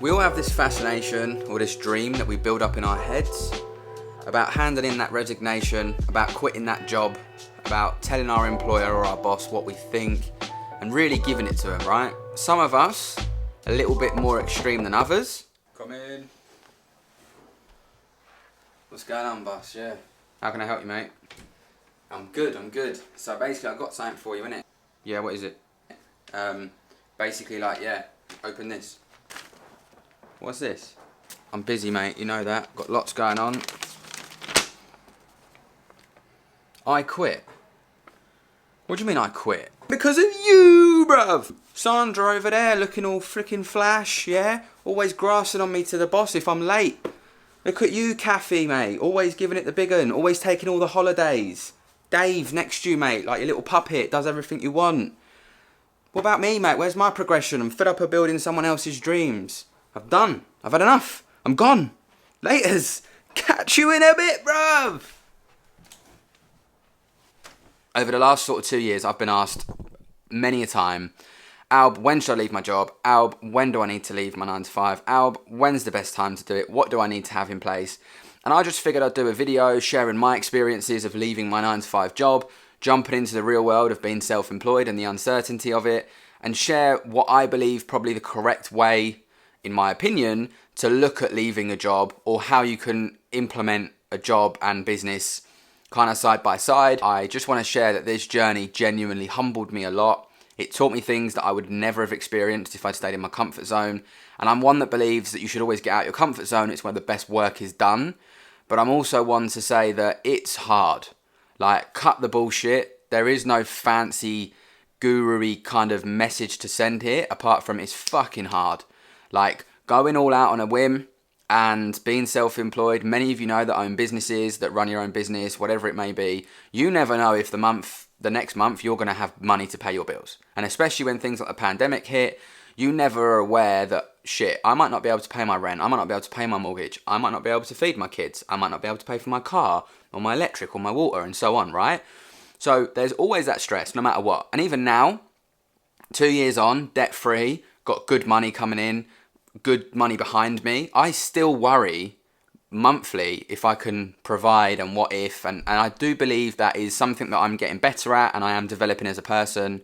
We all have this fascination or this dream that we build up in our heads about handing in that resignation, about quitting that job, about telling our employer or our boss what we think and really giving it to them, right? Some of us, a little bit more extreme than others. Come in. What's going on, boss? Yeah. How can I help you, mate? I'm good. So basically I've got something for you, innit? Yeah, what is it? Basically open this. What's this? I'm busy, mate, you know that. Got lots going on. I quit. What do you mean I quit? Because of you, bruv! Sandra over there looking all freaking flash, yeah? Always grassing on me to the boss if I'm late. Look at you, Kathy, mate. Always giving it the big un. Always taking all the holidays. Dave, next to you, mate. Like your little puppet. Does everything you want. What about me, mate? Where's my progression? I'm fed up of building someone else's dreams. I've done. I've had enough. I'm gone. Laters. Catch you in a bit, bruv. Over the last sort of 2 years, I've been asked many a time, Alb, when should I leave my job? Alb, when do I need to leave my 9 to 5? Alb, when's the best time to do it? What do I need to have in place? And I just figured I'd do a video sharing my experiences of leaving my 9 to 5 job, jumping into the real world of being self-employed and the uncertainty of it, and share what I believe probably the correct way, in my opinion, to look at leaving a job or how you can implement a job and business kind of side by side. I just want to share that this journey genuinely humbled me a lot. It taught me things that I would never have experienced if I'd stayed in my comfort zone. And I'm one that believes that you should always get out your comfort zone. It's where the best work is done. But I'm also one to say that it's hard. Like, cut the bullshit. There is no fancy guru-y kind of message to send here, apart from it's fucking hard. Like, going all out on a whim and being self-employed. Many of you know that own businesses, that run your own business, whatever it may be. You never know if the next month you're going to have money to pay your bills. And especially when things like the pandemic hit, you never are aware that, shit, I might not be able to pay my rent, I might not be able to pay my mortgage, I might not be able to feed my kids, I might not be able to pay for my car, or my electric, or my water, and so on, right? So there's always that stress, no matter what. And even now, 2 years on, debt-free, got good money coming in, good money behind me, I still worry monthly if I can provide and what if, and I do believe that is something that I'm getting better at and I am developing as a person.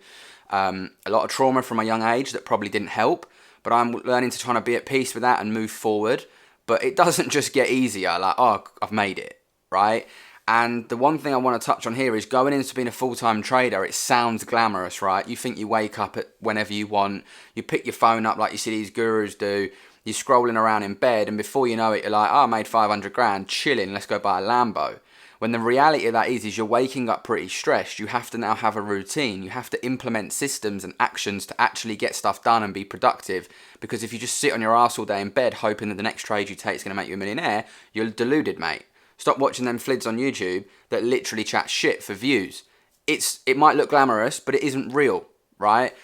A lot of trauma from a young age that probably didn't help, but I'm learning to try to be at peace with that and move forward. But it doesn't just get easier, like, oh, I've made it, right? And the one thing I want to touch on here is going into being a full-time trader, it sounds glamorous, right? You think you wake up at whenever you want, you pick your phone up like you see these gurus do, you're scrolling around in bed, and before you know it, you're like, oh, I made 500 grand, chilling, let's go buy a Lambo. When the reality of that is you're waking up pretty stressed. You have to now have a routine. You have to implement systems and actions to actually get stuff done and be productive. Because if you just sit on your arse all day in bed hoping that the next trade you take is going to make you a millionaire, you're deluded, mate. Stop watching them flids on YouTube that literally chat shit for views. It might look glamorous, but it isn't real, right?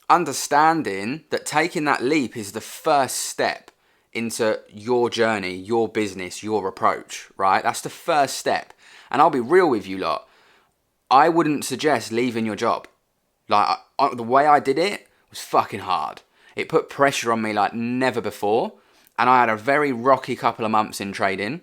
Understanding that taking that leap is the first step into your journey, your business, your approach, right? That's the first step. And I'll be real with you lot. I wouldn't suggest leaving your job. Like, the way I did it was fucking hard. It put pressure on me like never before. And I had a very rocky couple of months in trading.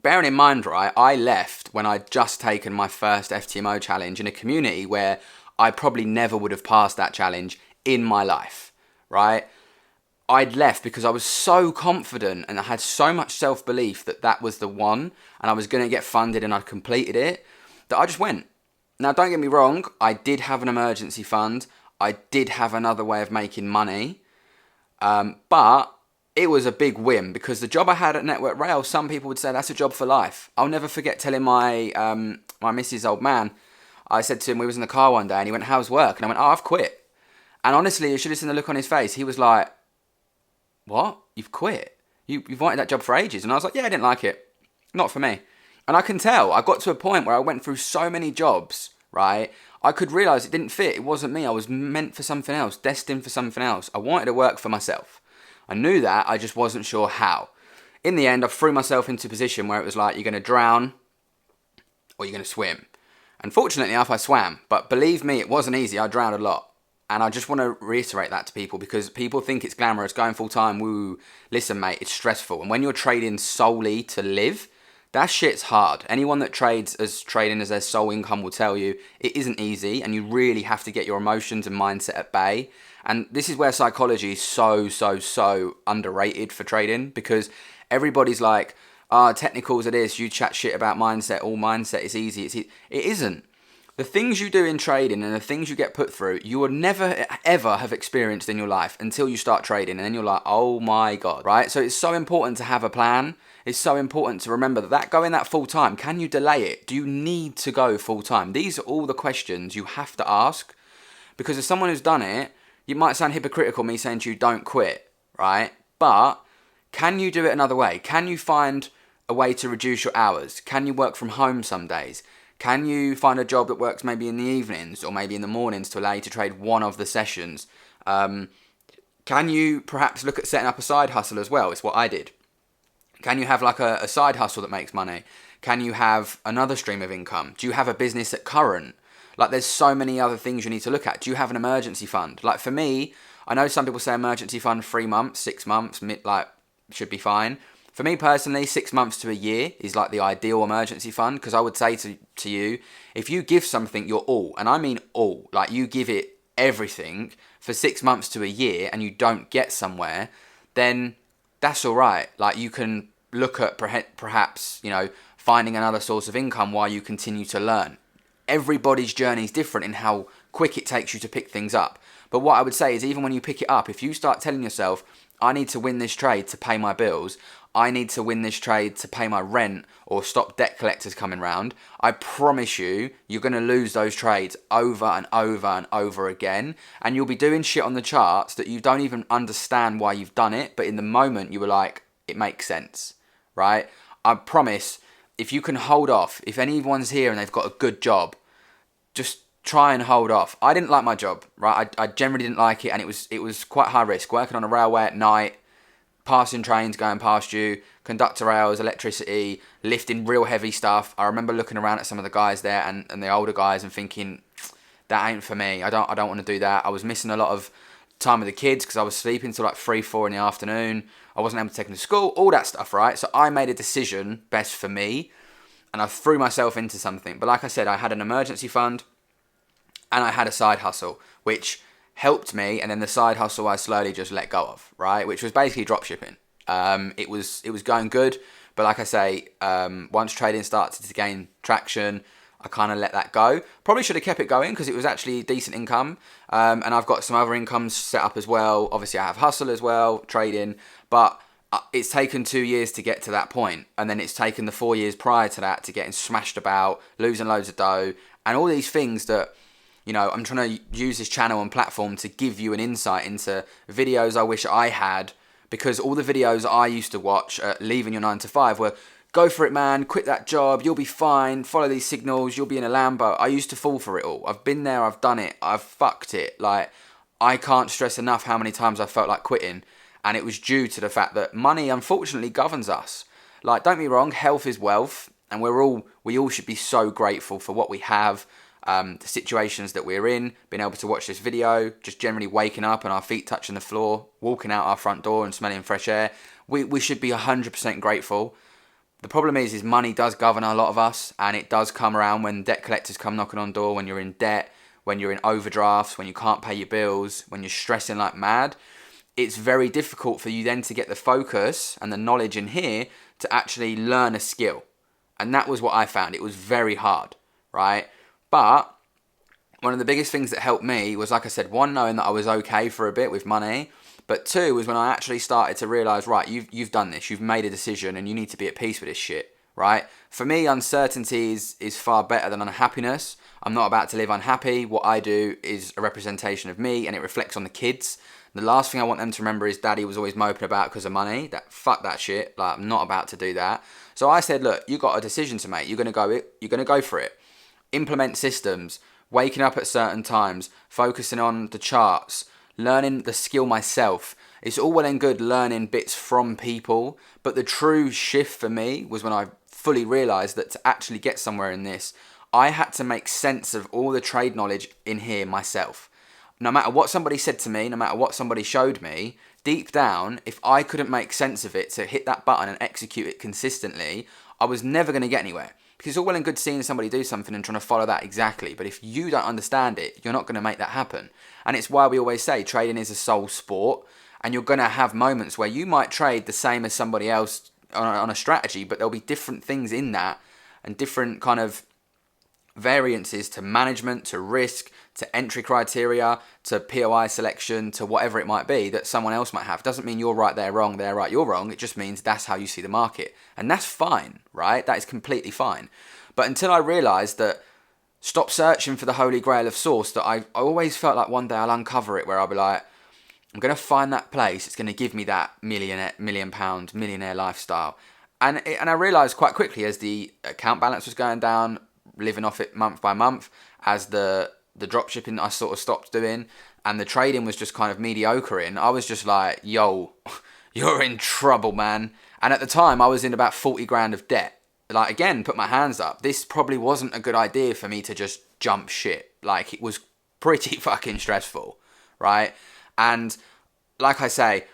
Bearing in mind, right, I left when I'd just taken my first FTMO challenge in a community where I probably never would have passed that challenge in my life, right? I'd left because I was so confident and I had so much self-belief that that was the one and I was going to get funded and I'd completed it, that I just went. Now, don't get me wrong, I did have an emergency fund. I did have another way of making money, but it was a big whim because the job I had at Network Rail, some people would say that's a job for life. I'll never forget telling my my missus' old man, I said to him, we was in the car one day and he went, how's work? And I went, oh, I've quit. And honestly, you should have seen the look on his face. He was like, what? You've quit? You've wanted that job for ages. And I was like, yeah, I didn't like it. Not for me. And I can tell. I got to a point where I went through so many jobs, right? I could realise it didn't fit. It wasn't me. I was meant for something else, destined for something else. I wanted to work for myself. I knew that. I just wasn't sure how. In the end, I threw myself into a position where it was like, you're going to drown or you're going to swim. And fortunately enough, I swam. But believe me, it wasn't easy. I drowned a lot. And I just want to reiterate that to people, because people think it's glamorous going full time. Woo. Listen, mate, it's stressful. And when you're trading solely to live, that shit's hard. Anyone that trades as trading as their sole income will tell you it isn't easy, and you really have to get your emotions and mindset at bay. And this is where psychology is so underrated for trading, because everybody's like, technicals are this, you chat shit about mindset, all mindset is easy. It isn't. The things you do in trading and the things you get put through, you will never ever have experienced in your life until you start trading, and then you're like, oh my God, right? So it's so important to have a plan. It's so important to remember that going that full time, can you delay it? Do you need to go full time? These are all the questions you have to ask, because as someone who's done it, you might sound hypocritical me saying to you, don't quit, right? But can you do it another way? Can you find a way to reduce your hours? Can you work from home some days? Can you find a job that works maybe in the evenings or maybe in the mornings to allow you to trade one of the sessions? Can you perhaps look at setting up a side hustle as well? It's what I did. Can you have like a side hustle that makes money? Can you have another stream of income? Do you have a business at current? Like, there's so many other things you need to look at. Do you have an emergency fund? Like, for me, I know some people say emergency fund 3 months, 6 months, should be fine. For me personally, 6 months to a year is like the ideal emergency fund, because I would say to you, if you give something your all, and I mean all, like you give it everything for 6 months to a year and you don't get somewhere, then that's all right. Like, you can look at perhaps, finding another source of income while you continue to learn. Everybody's journey is different in how quick it takes you to pick things up. But what I would say is, even when you pick it up, if you start telling yourself, I need to win this trade to pay my bills, I need to win this trade to pay my rent or stop debt collectors coming round, I promise you, you're going to lose those trades over and over and over again. And you'll be doing shit on the charts that you don't even understand why you've done it. But in the moment, you were like, it makes sense, right? I promise, if you can hold off, if anyone's here and they've got a good job, just try and hold off. I didn't like my job, right? I generally didn't like it, and it was quite high risk. Working on a railway at night, passing trains going past you, conductor rails, electricity, lifting real heavy stuff. I remember looking around at some of the guys there and the older guys and thinking, that ain't for me. I don't want to do that. I was missing a lot of time with the kids because I was sleeping till like 3, 4 in the afternoon. I wasn't able to take them to school, all that stuff, right? So I made a decision best for me, and I threw myself into something. But like I said, I had an emergency fund and I had a side hustle, which helped me. And then the side hustle I slowly just let go of, right? Which was basically dropshipping. It was going good. But like I say, once trading started to gain traction, I kind of let that go. Probably should have kept it going because it was actually decent income. And I've got some other incomes set up as well. Obviously, I have hustle as well, trading. But it's taken 2 years to get to that point. And then it's taken the 4 years prior to that to getting smashed about, losing loads of dough, and all these things that, I'm trying to use this channel and platform to give you an insight into videos I wish I had, because all the videos I used to watch leaving your 9 to 5 were, go for it, man, quit that job, you'll be fine, follow these signals, you'll be in a Lambo. I used to fall for it all. I've been there, I've done it, I've fucked it. Like, I can't stress enough how many times I felt like quitting, and it was due to the fact that money, unfortunately, governs us. Like, don't be wrong, health is wealth, and we all should be so grateful for what we have, the situations that we're in, being able to watch this video, just generally waking up and our feet touching the floor, walking out our front door and smelling fresh air. We should be 100% grateful. The problem is money does govern a lot of us, and it does come around when debt collectors come knocking on door, when you're in debt, when you're in overdrafts, when you can't pay your bills, when you're stressing like mad. It's very difficult for you then to get the focus and the knowledge in here to actually learn a skill. And that was what I found. It was very hard, right? But one of the biggest things that helped me was, like I said, one, knowing that I was okay for a bit with money. But two, was when I actually started to realise, right, you've done this, you've made a decision, and you need to be at peace with this shit, right? For me, uncertainty is far better than unhappiness. I'm not about to live unhappy. What I do is a representation of me, and it reflects on the kids. The last thing I want them to remember is daddy was always moping about because of money. Fuck that shit. Like, I'm not about to do that. So I said, look, you got a decision to make. You're gonna go for it. Implement systems, waking up at certain times, focusing on the charts, learning the skill myself. It's all well and good learning bits from people, but the true shift for me was when I fully realised that to actually get somewhere in this, I had to make sense of all the trade knowledge in here myself. no matter what somebody said to me, no matter what somebody showed me, deep down, if I couldn't make sense of it to hit that button and execute it consistently, I was never going to get anywhere. Because it's all well and good seeing somebody do something and trying to follow that exactly, but if you don't understand it, you're not going to make that happen. And it's why we always say trading is a soul sport, and you're going to have moments where you might trade the same as somebody else on a strategy, but there'll be different things in that and different kind of variances to management, to risk, to entry criteria, to POI selection, to whatever it might be that someone else might have. Doesn't mean you're right, they're wrong, they're right, you're wrong. It just means that's how you see the market. And that's fine, right? That is completely fine. But until I realised that, stop searching for the holy grail of source, that I always felt like one day I'll uncover it, where I'll be like, I'm going to find that place, it's going to give me that £1 million, millionaire lifestyle. And I realised quite quickly, as the account balance was going down, living off it month by month, as the drop shipping I sort of stopped doing, and the trading was just kind of mediocre I was just like, yo, you're in trouble, man. And at the time I was in about 40 grand of debt. Like, again, put my hands up. This probably wasn't a good idea for me to just jump ship. Like, it was pretty fucking stressful, right? And like I say,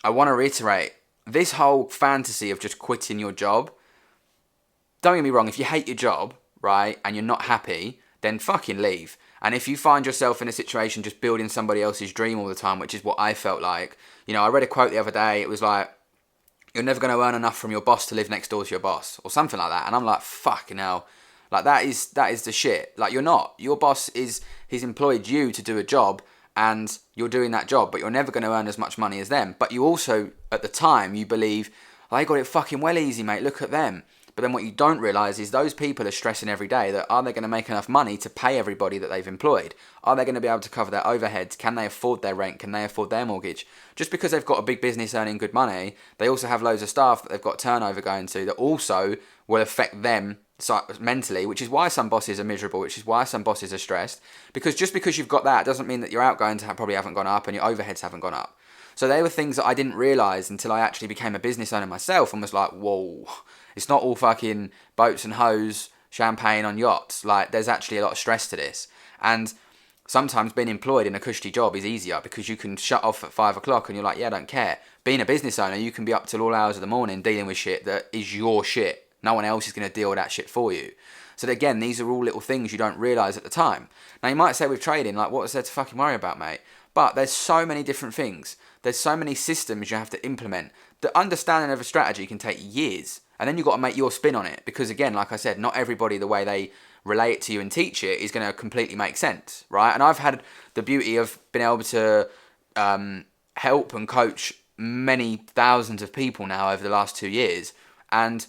I want to reiterate, this whole fantasy of just quitting your job, don't get me wrong, if you hate your job, right, and you're not happy, then fucking leave. And if you find yourself in a situation just building somebody else's dream all the time, which is what I felt like, you know, I read a quote the other day, it was like, you're never going to earn enough from your boss to live next door to your boss, or something like that. And I'm like, fucking hell, like that is the shit. Like, you're not. Your boss he's employed you to do a job, and you're doing that job, but you're never going to earn as much money as them. But you also, at the time, you believe, they got it fucking well easy, mate, look at them. But then what you don't realise is those people are stressing every day that, are they going to make enough money to pay everybody that they've employed? Are they going to be able to cover their overheads? Can they afford their rent? Can they afford their mortgage? Just because they've got a big business earning good money, they also have loads of staff that they've got turnover going to that also will affect them mentally, which is why some bosses are miserable, which is why some bosses are stressed. Because just because you've got that doesn't mean that your outgoings probably haven't gone up and your overheads haven't gone up. So they were things that I didn't realise until I actually became a business owner myself and was like, whoa, it's not all fucking boats and hoes, champagne on yachts. Like, there's actually a lot of stress to this. And sometimes being employed in a cushy job is easier because you can shut off at 5 o'clock and you're like, yeah, I don't care. Being a business owner, you can be up till all hours of the morning dealing with shit that is your shit. No one else is going to deal with that shit for you. So again, these are all little things you don't realise at the time. Now, you might say with trading, like, what is there to fucking worry about, mate? But there's so many different things. There's so many systems you have to implement. The understanding of a strategy can take years. And then you've got to make your spin on it. Because again, like I said, not everybody, the way they relay it to you and teach it is going to completely make sense, right? And I've had the beauty of being able to help and coach many thousands of people now over the last 2 years. And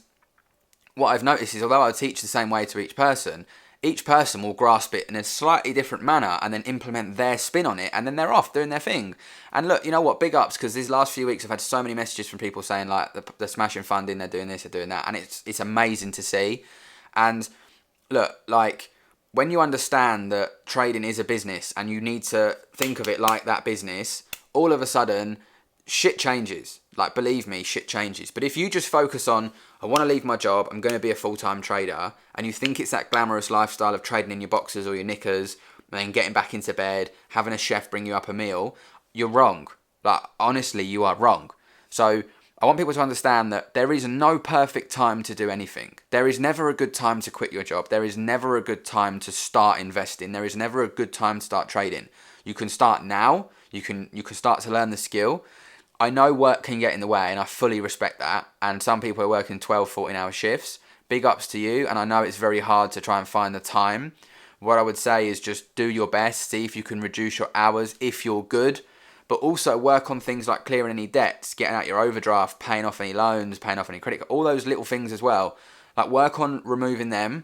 what I've noticed is, although I teach the same way to each person will grasp it in a slightly different manner and then implement their spin on it, and then they're off doing their thing. And look, you know what, big ups, because these last few weeks I've had so many messages from people saying, like, they're smashing funding, they're doing this, they're doing that, and it's amazing to see. And look, like, when you understand that trading is a business and you need to think of it like that business, all of a sudden shit changes. Like, believe me, shit changes. But if you just focus on, I want to leave my job, I'm going to be a full-time trader, and you think it's that glamorous lifestyle of trading in your boxers or your knickers, and then getting back into bed, having a chef bring you up a meal, you're wrong. Like, honestly, you are wrong. So I want people to understand that there is no perfect time to do anything. There is never a good time to quit your job. There is never a good time to start investing. There is never a good time to start trading. You can start now. You can start to learn the skill. I know work can get in the way, and I fully respect that. And some people are working 12, 14-hour shifts. Big ups to you. And I know it's very hard to try and find the time. What I would say is just do your best. See if you can reduce your hours if you're good. But also work on things like clearing any debts, getting out your overdraft, paying off any loans, paying off any credit, all those little things as well. Like, work on removing them.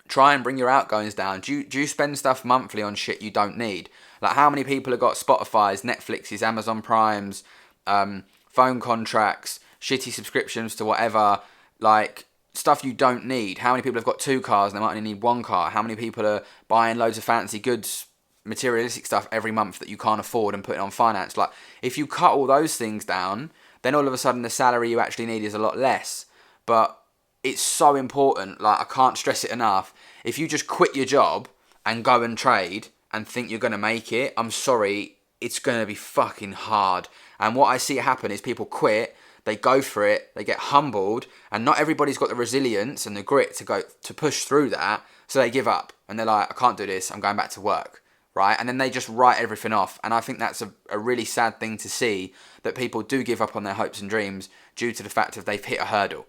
Try and bring your outgoings down. Do you spend stuff monthly on shit you don't need? Like, how many people have got Spotify's, Netflix's, Amazon Prime's, phone contracts, shitty subscriptions to whatever, like, stuff you don't need? How many people have got 2 cars and they might only need 1 car? How many people are buying loads of fancy goods, materialistic stuff every month that you can't afford and putting on finance? Like, if you cut all those things down, then all of a sudden the salary you actually need is a lot less. But it's so important, like, I can't stress it enough. If you just quit your job and go and trade, and think you're going to make it, I'm sorry, it's going to be fucking hard. And what I see happen is people quit, they go for it, they get humbled, and not everybody's got the resilience and the grit to push through that, so they give up. And they're like, I can't do this, I'm going back to work, right? And then they just write everything off. And I think that's a really sad thing to see, that people do give up on their hopes and dreams due to the fact that they've hit a hurdle.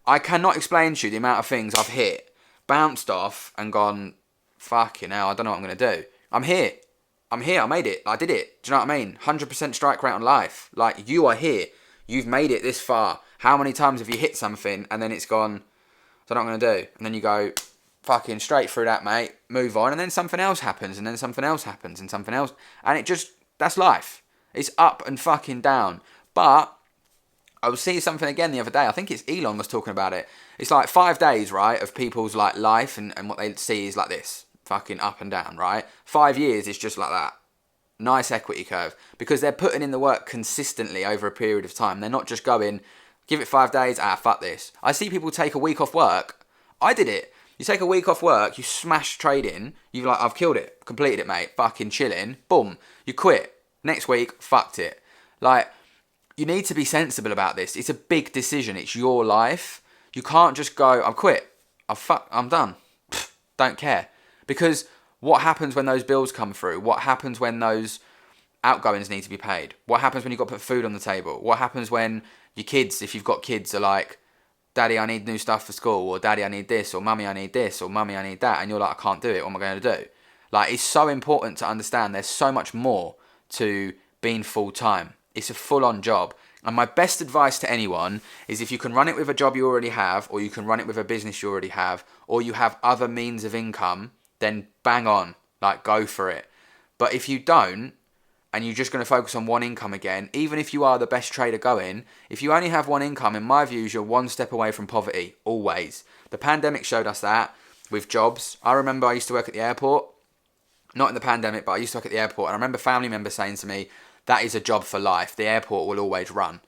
I cannot explain to you the amount of things I've hit, bounced off, and gone, fucking hell, I don't know what I'm going to do. I'm here, I made it, I did it. Do you know what I mean? 100% strike rate on life. Like, you are here, you've made it this far. How many times have you hit something and then it's gone, I don't know what I'm going to do? And then you go, fucking straight through that, mate, move on, and then something else happens, and then something else happens, and something else, and that's life. It's up and fucking down. But I was seeing something again the other day, I think it's Elon was talking about it. It's like 5 days, right, of people's like life, and what they see is like this, fucking up and down, right? 5 years is just like that. Nice equity curve, because they're putting in the work consistently over a period of time. They're not just going, give it 5 days, fuck this. I see people take a week off work. I did it. You take a week off work, you smash trading, you're like, I've killed it, completed it, mate, fucking chilling, boom, you quit. Next week, fucked it. Like, you need to be sensible about this. It's a big decision, it's your life. You can't just go, I've quit, I'm done, don't care. Because what happens when those bills come through? What happens when those outgoings need to be paid? What happens when you've got to put food on the table? What happens when your kids, if you've got kids, are like, Daddy, I need new stuff for school, or Daddy, I need this, or Mummy, I need this, or Mummy, I need that, and you're like, I can't do it, what am I going to do? Like, it's so important to understand there's so much more to being full-time. It's a full-on job. And my best advice to anyone is, if you can run it with a job you already have, or you can run it with a business you already have, or you have other means of income, then bang on, like, go for it. But if you don't, and you're just going to focus on one income again, even if you are the best trader going, if you only have one income, in my views, you're one step away from poverty, always. The pandemic showed us that with jobs. I remember I used to work at the airport, not in the pandemic, but I used to work at the airport, and I remember family members saying to me, that is a job for life, the airport will always run.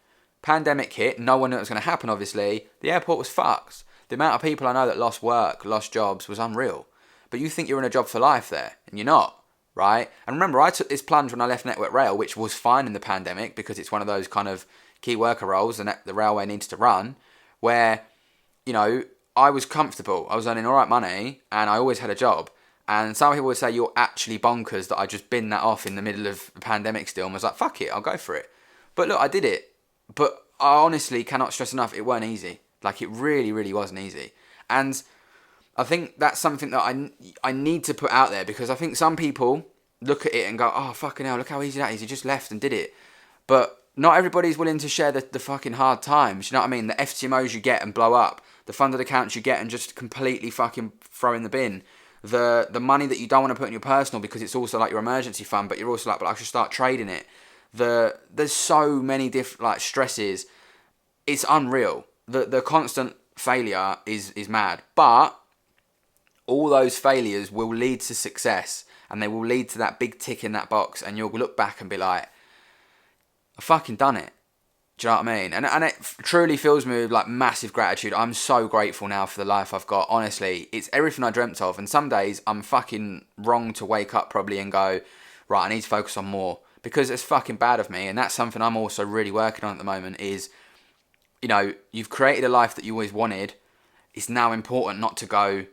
Pandemic hit, no one knew it was going to happen, obviously. The airport was fucked. The amount of people I know that lost work, lost jobs, was unreal. But you think you're in a job for life there, and you're not. Right? And remember, I took this plunge when I left Network Rail, which was fine in the pandemic, because it's one of those kind of key worker roles the railway needs to run, where, you know, I was comfortable. I was earning all right money, and I always had a job. And some people would say, you're actually bonkers that I just binned that off in the middle of the pandemic still, and was like, fuck it, I'll go for it. But look, I did it. But I honestly cannot stress enough, it weren't easy. Like, it really, really wasn't easy. And I think that's something that I need to put out there, because I think some people look at it and go, oh, fucking hell, look how easy that is. He just left and did it. But not everybody's willing to share the fucking hard times. You know what I mean? The FTMOs you get and blow up. The funded accounts you get and just completely fucking throw in the bin. The money that you don't want to put in your personal, because it's also like your emergency fund, but you're also like, but I should start trading it. There's so many different like stresses. It's unreal. The constant failure is mad. But all those failures will lead to success, and they will lead to that big tick in that box, and you'll look back and be like, I fucking done it. Do you know what I mean? And it truly fills me with like massive gratitude. I'm so grateful now for the life I've got. Honestly, it's everything I dreamt of. And some days I'm fucking wrong to wake up probably and go, right, I need to focus on more, because it's fucking bad of me. And that's something I'm also really working on at the moment is, you know, you've created a life that you always wanted. It's now important not to go,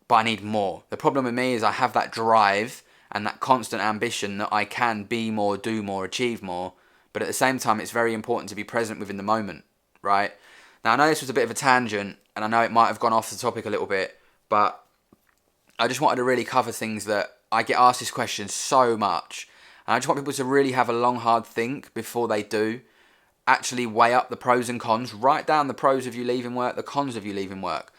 but I need more. The problem with me is I have that drive and that constant ambition that I can be more, do more, achieve more. But at the same time, it's very important to be present within the moment, right? Now, I know this was a bit of a tangent, and I know it might have gone off the topic a little bit, but I just wanted to really cover things that I get asked this question so much. And I just want people to really have a long, hard think before they do. Actually weigh up the pros and cons. Write down the pros of you leaving work, the cons of you leaving work.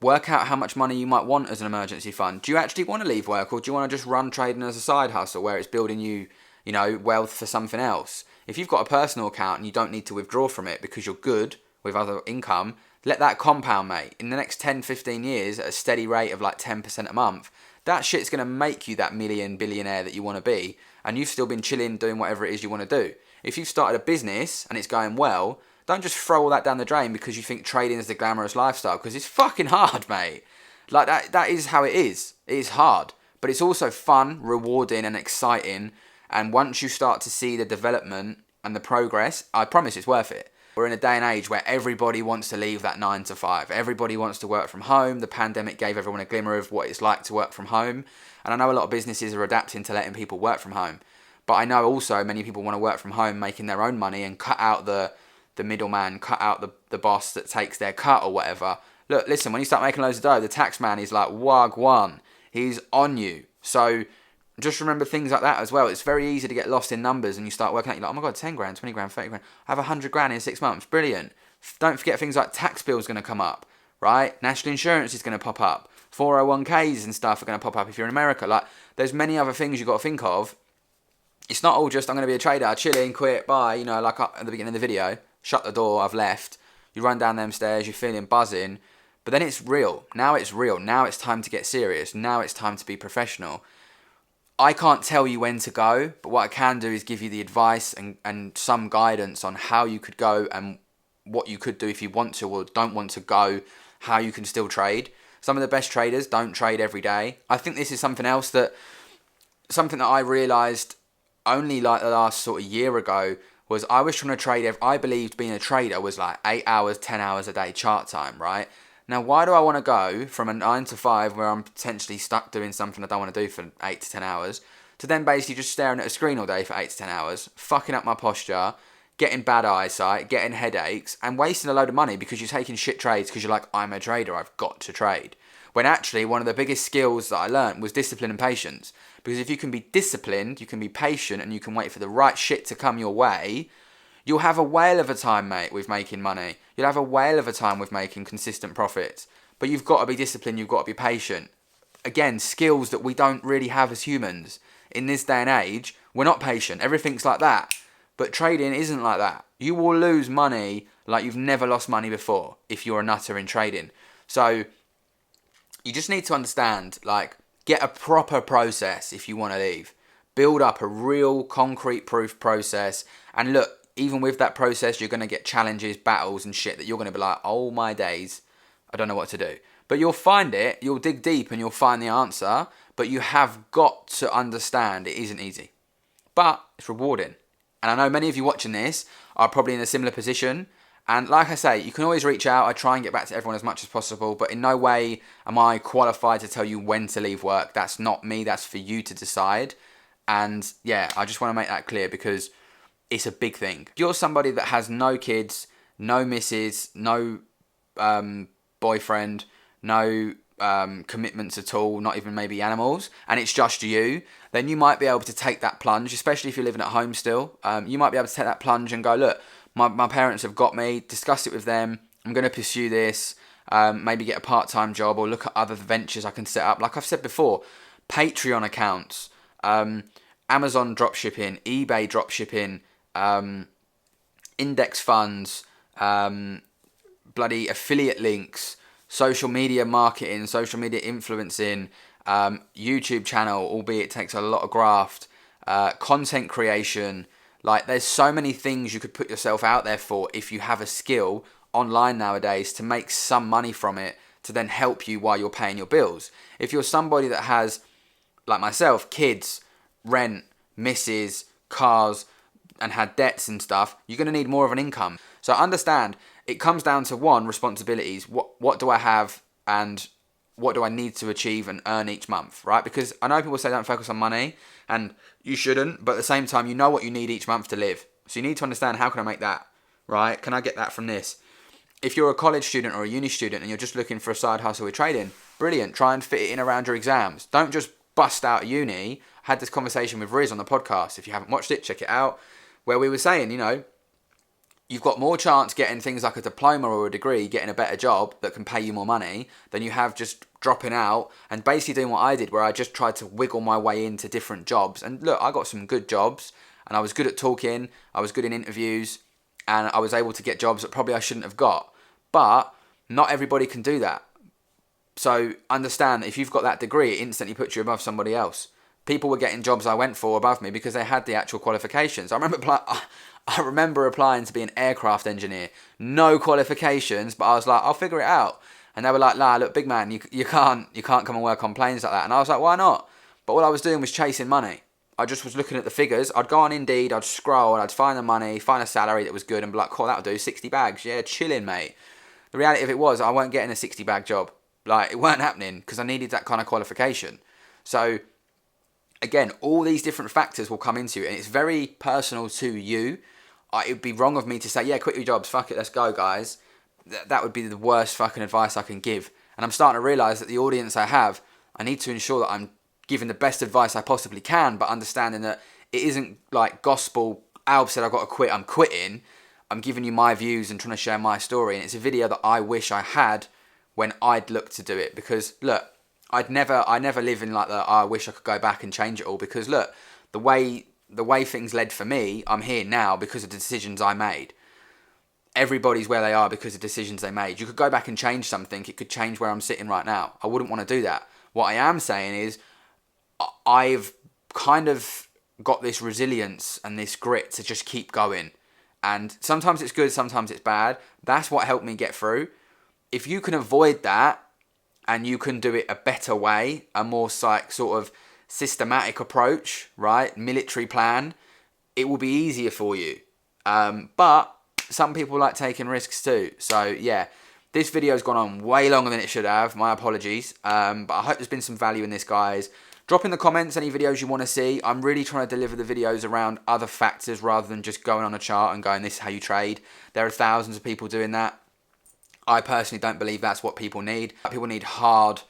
Work out how much money you might want as an emergency fund. Do you actually want to leave work, or do you want to just run trading as a side hustle where it's building you, you know, wealth for something else? If you've got a personal account and you don't need to withdraw from it because you're good with other income, let that compound, mate. In the next 10, 15 years at a steady rate of like 10% a month, that shit's going to make you that billionaire that you want to be, and you've still been chilling doing whatever it is you want to do. If you've started a business and it's going well, don't just throw all that down the drain because you think trading is the glamorous lifestyle, because it's fucking hard, mate. Like that is how it is. It is hard. but it's also fun, rewarding and exciting. And once you start to see the development and the progress, I promise it's worth it. We're in a day and age where everybody wants to leave that 9 to 5. Everybody wants to work from home. The pandemic gave everyone a glimmer of what it's like to work from home. And I know a lot of businesses are adapting to letting people work from home. But I know also many people want to work from home, making their own money and cut out the middleman, cut out the boss that takes their cut or whatever. Look, listen, when you start making loads of dough, the tax man is like, wagwan. He's on you. So just remember things like that as well. It's very easy to get lost in numbers and you start working out, you're like, oh my God, 10 grand, 20 grand, 30 grand. I have 100 grand in 6 months. Brilliant. Don't forget things like tax bills going to come up, right? National insurance is going to pop up. 401ks and stuff are going to pop up if you're in America. Like, there's many other things you've got to think of. It's not all just, I'm going to be a trader, chilling, quit, bye. You know, like at the beginning of the video, shut the door, I've left. You run down them stairs, you're feeling buzzing. But then it's real. Now it's real. Now it's time to get serious. Now it's time to be professional. I can't tell you when to go, but what I can do is give you the advice and some guidance on how you could go and what you could do if you want to or don't want to go, how you can still trade. Some of the best traders don't trade every day. I think this is something that I realised only like the last sort of year ago was I was trying to trade. I believed being a trader was like 8 hours, 10 hours a day chart time, right? Now, why do I want to go from a 9 to 5 where I'm potentially stuck doing something I don't want to do for 8 to 10 hours to then basically just staring at a screen all day for 8 to 10 hours, fucking up my posture, getting bad eyesight, getting headaches, and wasting a load of money because you're taking shit trades because you're like, I'm a trader, I've got to trade. When actually, one of the biggest skills that I learned was discipline and patience. Because if you can be disciplined, you can be patient, and you can wait for the right shit to come your way, you'll have a whale of a time, mate, with making money. You'll have a whale of a time with making consistent profits. But you've got to be disciplined, you've got to be patient. Again, skills that we don't really have as humans. In this day and age, we're not patient. Everything's like that. But trading isn't like that. You will lose money like you've never lost money before if you're a nutter in trading. So you just need to understand, like, get a proper process if you want to leave. Build up a real concrete proof process. And look, even with that process, you're going to get challenges, battles and shit that you're going to be like, oh my days, I don't know what to do. But you'll find it, you'll dig deep and you'll find the answer. But you have got to understand it isn't easy. But it's rewarding. And I know many of you watching this are probably in a similar position. And like I say, you can always reach out. I try and get back to everyone as much as possible. But in no way am I qualified to tell you when to leave work. That's not me. That's for you to decide. And yeah, I just want to make that clear because it's a big thing. If you're somebody that has no kids, no missus, no boyfriend, no commitments at all, not even maybe animals, and it's just you, then you might be able to take that plunge, especially if you're living at home still. You might be able to take that plunge and go, look, my parents have got me, discuss it with them, I'm going to pursue this, maybe get a part-time job or look at other ventures I can set up. Like I've said before, Patreon accounts, Amazon dropshipping, eBay dropshipping, index funds, bloody affiliate links, social media marketing, social media influencing, YouTube channel, albeit it takes a lot of graft, content creation. Like, there's so many things you could put yourself out there for if you have a skill online nowadays to make some money from it to then help you while you're paying your bills. If you're somebody that has, like myself, kids, rent, misses, cars, and had debts and stuff, you're going to need more of an income. So understand, it comes down to one, responsibilities. What do I have and what do I need to achieve and earn each month, right? Because I know people say don't focus on money, and you shouldn't, but at the same time, you know what you need each month to live. So you need to understand, how can I make that, right? Can I get that from this? If you're a college student or a uni student and you're just looking for a side hustle with trading, brilliant. Try and fit it in around your exams. Don't just bust out of uni. I had this conversation with Riz on the podcast. If you haven't watched it, check it out. Where we were saying, you know, you've got more chance getting things like a diploma or a degree, getting a better job that can pay you more money than you have just dropping out and basically doing what I did, where I just tried to wiggle my way into different jobs. And look, I got some good jobs and I was good at talking, I was good in interviews, and I was able to get jobs that probably I shouldn't have got. But not everybody can do that. So understand that if you've got that degree, it instantly puts you above somebody else. People were getting jobs I went for above me because they had the actual qualifications. I remember applying to be an aircraft engineer. No qualifications, but I was like, I'll figure it out. And they were like, nah, look, big man, you can't come and work on planes like that. And I was like, why not? But all I was doing was chasing money. I just was looking at the figures. I'd go on Indeed, I'd scroll, I'd find the money, find a salary that was good and be like, cool, that'll do, 60 bags. Yeah, chilling, mate. The reality of it was I weren't getting a 60 bag job. Like, it weren't happening because I needed that kind of qualification. So, again, all these different factors will come into it, and it's very personal to you. It would be wrong of me to say, yeah, quit your jobs, fuck it, let's go, guys. That would be the worst fucking advice I can give. And I'm starting to realise that the audience I have, I need to ensure that I'm giving the best advice I possibly can, but understanding that it isn't like gospel, Alb said I've got to quit, I'm quitting. I'm giving you my views and trying to share my story, and it's a video that I wish I had when I'd look to do it. Because look, I never live in like the, I wish I could go back and change it all, because look, the way things led for me, I'm here now because of the decisions I made. Everybody's where they are because of decisions they made. You could go back and change something, it could change where I'm sitting right now. I wouldn't want to do that. What I am saying is, I've kind of got this resilience and this grit to just keep going. And sometimes it's good, sometimes it's bad. That's what helped me get through. If you can avoid that and you can do it a better way, a more sort of systematic approach, right? Military plan, it will be easier for you. But some people like taking risks too. So yeah, this video's gone on way longer than it should have. My apologies. But I hope there's been some value in this, guys. Drop in the comments any videos you want to see. I'm really trying to deliver the videos around other factors rather than just going on a chart and going, this is how you trade. There are thousands of people doing that. I personally don't believe that's what people need. People need hard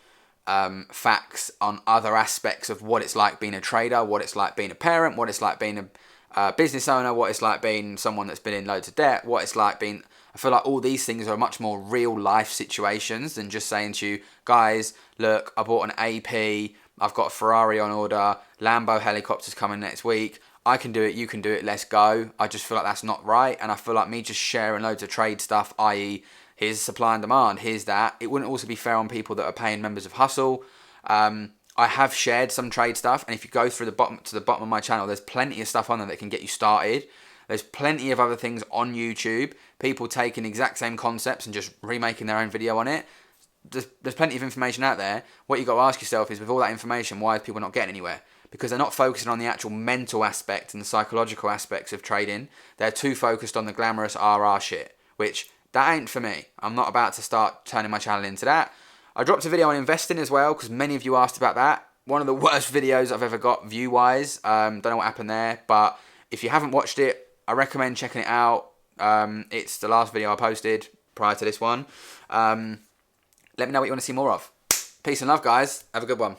facts on other aspects of what it's like being a trader, what it's like being a parent, what it's like being a business owner, what it's like being someone that's been in loads of debt, what it's like being... I feel like all these things are much more real life situations than just saying to you, guys, look, I bought an AP... I've got a Ferrari on order, Lambo helicopters coming next week, I can do it, you can do it, let's go. I just feel like that's not right, and I feel like me just sharing loads of trade stuff, i.e. here's supply and demand, here's that, it wouldn't also be fair on people that are paying members of Hustle. I have shared some trade stuff, and if you go through the bottom of my channel, there's plenty of stuff on there that can get you started. There's plenty of other things on YouTube, people taking exact same concepts and just remaking their own video on it. There's plenty of information out there. What you've got to ask yourself is, with all that information, why are people not getting anywhere? Because they're not focusing on the actual mental aspect and the psychological aspects of trading. They're too focused on the glamorous RR shit, which, that ain't for me. I'm not about to start turning my channel into that. I dropped a video on investing as well, because many of you asked about that. One of the worst videos I've ever got view-wise. Don't know what happened there, but if you haven't watched it, I recommend checking it out. It's the last video I posted prior to this one. Let me know what you want to see more of. Peace and love, guys. Have a good one.